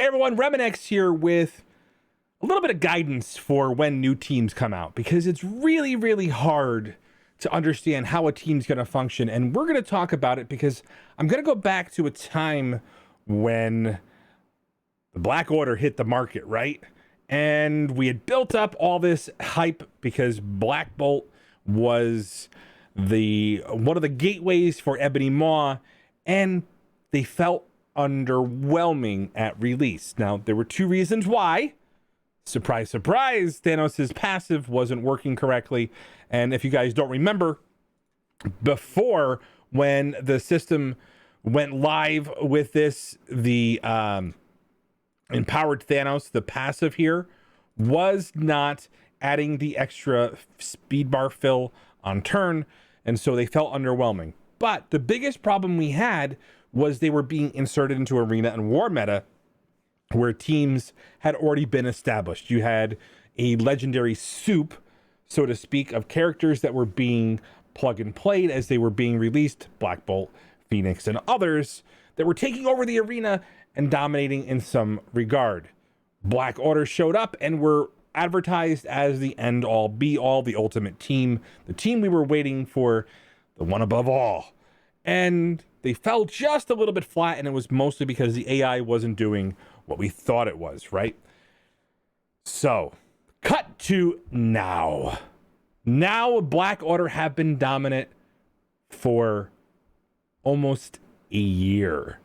Hey everyone, RemanX here with a little bit of guidance for when new teams come out, because it's really, really hard to understand how a team's going to function. And we're going to talk about it because I'm going to go back to a time when the Black Order hit the market, right? And we had built up all this hype because Black Bolt was one of the gateways for Ebony Maw, and they felt underwhelming at release. Now, there were two reasons why. Surprise, surprise, Thanos' passive wasn't working correctly. And if you guys don't remember, before, when the system went live with this, the empowered Thanos, the passive here, was not adding the extra speed bar fill on turn, and so they felt underwhelming. But the biggest problem we had was they were being inserted into arena and war meta where teams had already been established. You had a legendary soup, so to speak, of characters that were being plug and played as they were being released, Black Bolt, Phoenix, and others that were taking over the arena and dominating in some regard. Black Order showed up and were advertised as the end-all, be-all, the ultimate team, the team we were waiting for, the one above all. And they fell just a little bit flat, and it was mostly because the AI wasn't doing what we thought it was, right? So, cut to now. Now, Black Order have been dominant for almost a year.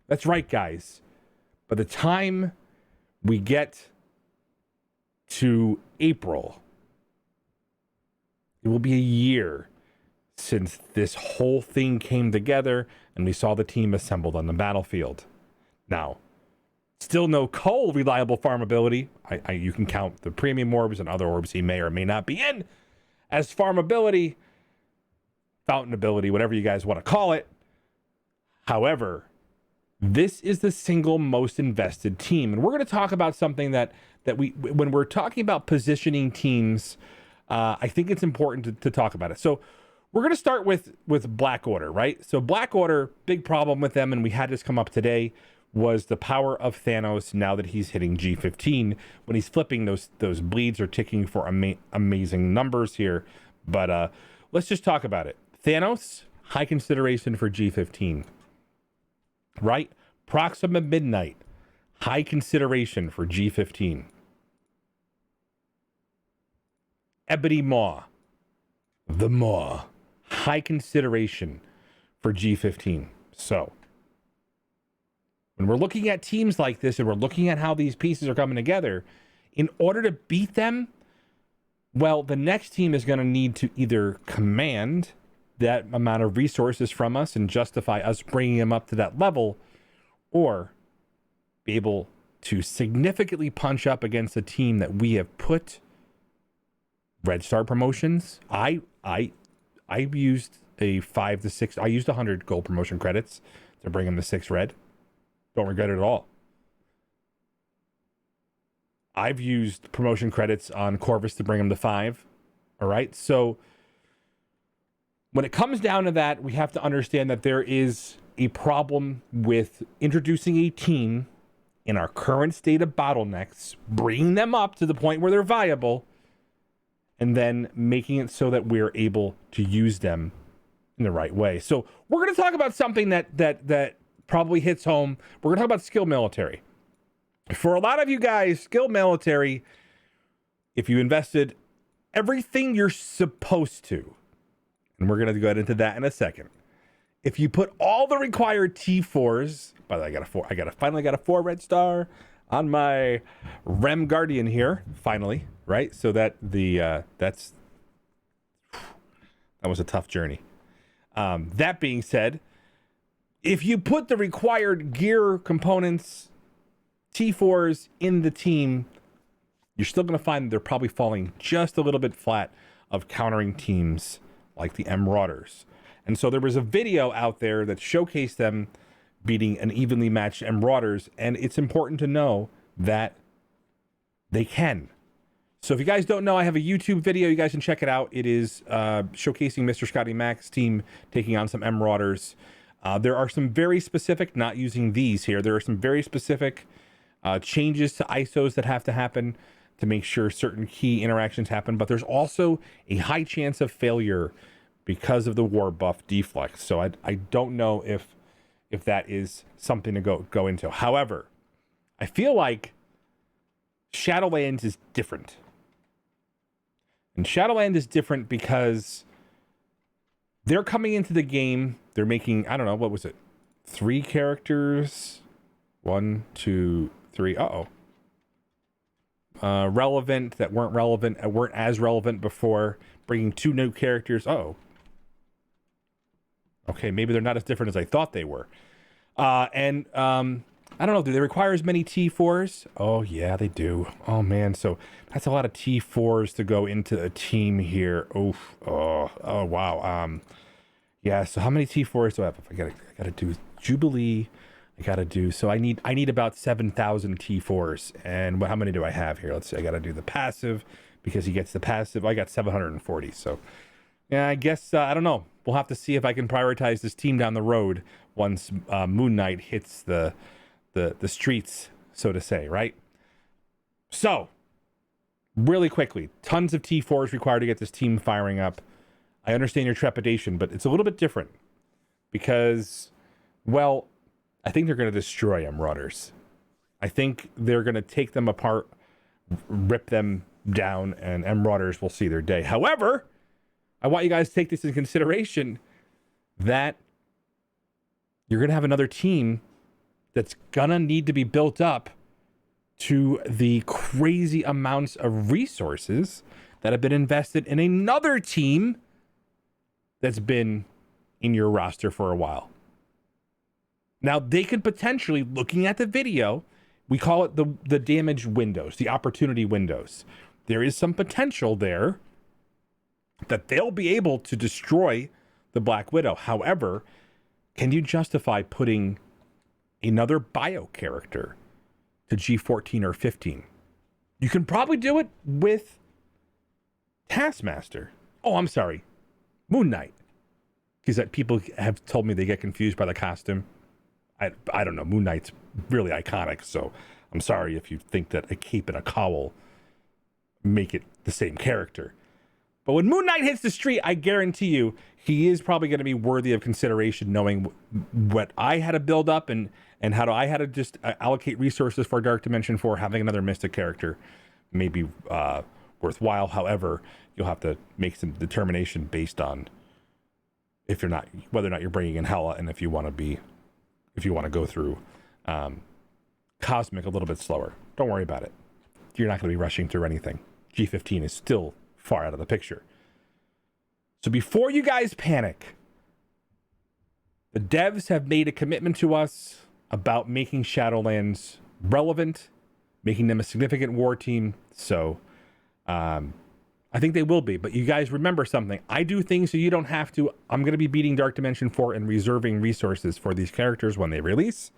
That's right, guys. By the time we get to April, it will be a year since this whole thing came together and we saw the team assembled on the battlefield. Now, still no Cole reliable farmability. You can count the premium orbs and other orbs he may or may not be in as farmability, fountain ability, whatever you guys want to call it. However, this is the single most invested team. And we're going to talk about something that when we're talking about positioning teams, I think it's important to talk about it. So we're going to start with Black Order, right? So Black Order, big problem with them, and we had this come up today, was the power of Thanos now that he's hitting G15. When he's flipping, those bleeds are ticking for amazing numbers here. But let's just talk about it. Thanos, high consideration for G15, right? Proxima Midnight, high consideration for G15. Ebony Maw, the Maw, high consideration for G15. So, when we're looking at teams like this and we're looking at how these pieces are coming together, in order to beat them, well, the next team is going to need to either command that amount of resources from us and justify us bringing them up to that level, or be able to significantly punch up against a team that we have put Red Star promotions. I used a 5 to 6. I used 100 gold promotion credits to bring him to 6 red. Don't regret it at all. I've used promotion credits on Corvus to bring him to 5. All right. So when it comes down to that, we have to understand that there is a problem with introducing a team in our current state of bottlenecks, bringing them up to the point where they're viable, and then making it so that we're able to use them in the right way. So we're going to talk about something that probably hits home. We're going to talk about skill military. For a lot of you guys, skill military, if you invested everything you're supposed to, and we're going to go into that in a second. If you put all the required T4s, by the way, I finally got a 4 red star on my Rem Guardian here, finally, right? So that that was a tough journey. That being said, if you put the required gear components, T4s in the team, you're still going to find that they're probably falling just a little bit flat of countering teams like the Marauders. And so there was a video out there that showcased them beating an evenly matched Marauders, and it's important to know that they can. So if you guys don't know, I have a YouTube video. You guys can check it out. It is showcasing Mr. Scotty Mac's team taking on some Marauders. There are some very specific, not using these here, there are some very specific changes to ISOs that have to happen to make sure certain key interactions happen, but there's also a high chance of failure because of the war buff deflex. So I don't know if that is something to go into. However, I feel like Shadowlands is different. And Shadowland is different because they're coming into the game, they're making, I don't know, what was it? 3 characters? 1, 2, 3. Relevant that weren't as relevant before, bringing 2 new characters. Okay, maybe they're not as different as I thought they were. I don't know, do they require as many T4s? Oh yeah, they do. Oh man, so that's a lot of T4s to go into a team here. Oh wow. Yeah, so how many T4s do I have? I gotta do Jubilee. So I need about 7,000 T4s. And how many do I have here? Let's see, I gotta do the passive because he gets the passive. I got 740. So yeah, I guess I don't know. We'll have to see if I can prioritize this team down the road once Moon Knight hits the streets, so to say, right? So, really quickly, tons of T4s required to get this team firing up. I understand your trepidation, but it's a little bit different because, well, I think they're going to destroy Marauders. I think they're going to take them apart, rip them down, and Marauders will see their day. However, I want you guys to take this into consideration that you're going to have another team that's gonna need to be built up to the crazy amounts of resources that have been invested in another team that's been in your roster for a while. Now, they could potentially, looking at the video, we call it the damage windows, the opportunity windows. There is some potential there that they'll be able to destroy the Black Widow. However, can you justify putting another bio character to G14 or 15? You can probably do it with Taskmaster. Oh, I'm sorry, Moon Knight. Because people have told me they get confused by the costume. I don't know. Moon Knight's really iconic, so I'm sorry if you think that a cape and a cowl make it the same character. But when Moon Knight hits the street, I guarantee you he is probably going to be worthy of consideration, knowing what I had to build up and how I had to just allocate resources for Dark Dimension 4. Having another Mystic character may be worthwhile. However, you'll have to make some determination based on whether or not you're bringing in Hela, and if you want to go through Cosmic a little bit slower. Don't worry about it. You're not going to be rushing through anything. G15 is still far out of the picture. So before you guys panic, the devs have made a commitment to us about making Shadowlands relevant, making them a significant war team. So I think they will be. But you guys remember something. I do things so you don't have to. I'm going to be beating Dark Dimension 4 and reserving resources for these characters when they release.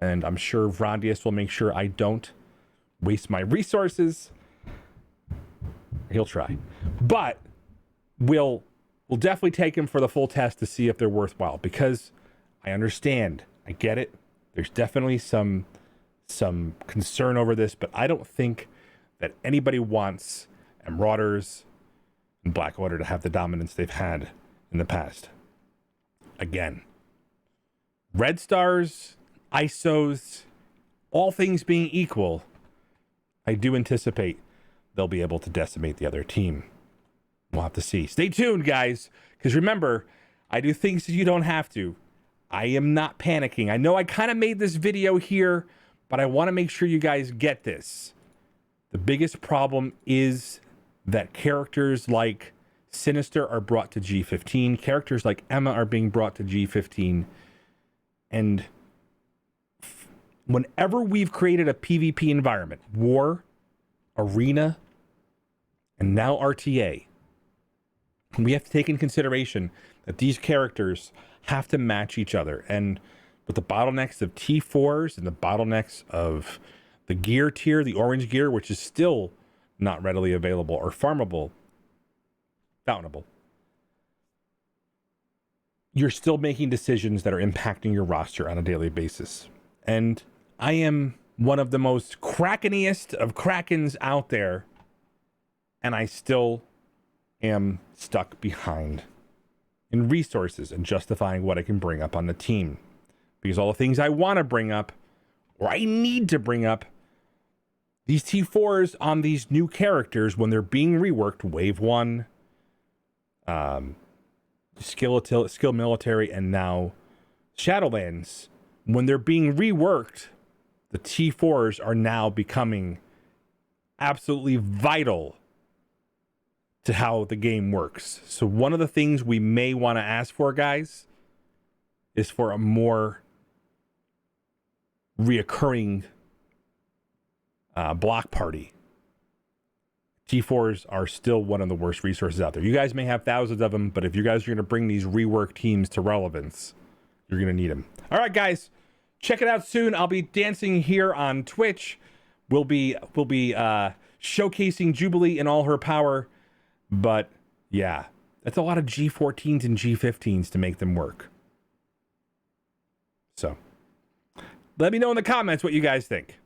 And I'm sure Vrondius will make sure I don't waste my resources. He'll try. But we'll definitely take him for the full test to see if they're worthwhile, because I understand. I get it. There's definitely some concern over this, but I don't think that anybody wants Marauders and Black Order to have the dominance they've had in the past. Again, Red Stars, ISOs, all things being equal, I do anticipate they'll be able to decimate the other team. We'll have to see. Stay tuned, guys, because remember, I do things so you don't have to. I am not panicking. I know I kind of made this video here, but I want to make sure you guys get this. The biggest problem is that characters like Sinister are brought to G15. Characters like Emma are being brought to G15. And whenever we've created a PvP environment, war, arena, and now RTA, we have to take in consideration that these characters have to match each other. And with the bottlenecks of T4s and the bottlenecks of the gear tier, the orange gear, which is still not readily available or farmable, fountainable, you're still making decisions that are impacting your roster on a daily basis. And I am one of the most krakeniest of krakens out there, and I still am stuck behind in resources and justifying what I can bring up on the team. Because all the things I want to bring up, or I need to bring up, these T4s on these new characters, when they're being reworked, Wave 1, Skill Military, and now Shadowlands, when they're being reworked, the T4s are now becoming absolutely vital to how the game works. So one of the things we may want to ask for, guys, is for a more reoccurring block party. T4s are still one of the worst resources out there. You guys may have thousands of them, but if you guys are going to bring these rework teams to relevance, you're going to need them. All right, guys, check it out soon. I'll be dancing here on Twitch. We'll be showcasing Jubilee in all her power. But yeah, that's a lot of G14s and G15s to make them work. So let me know in the comments what you guys think.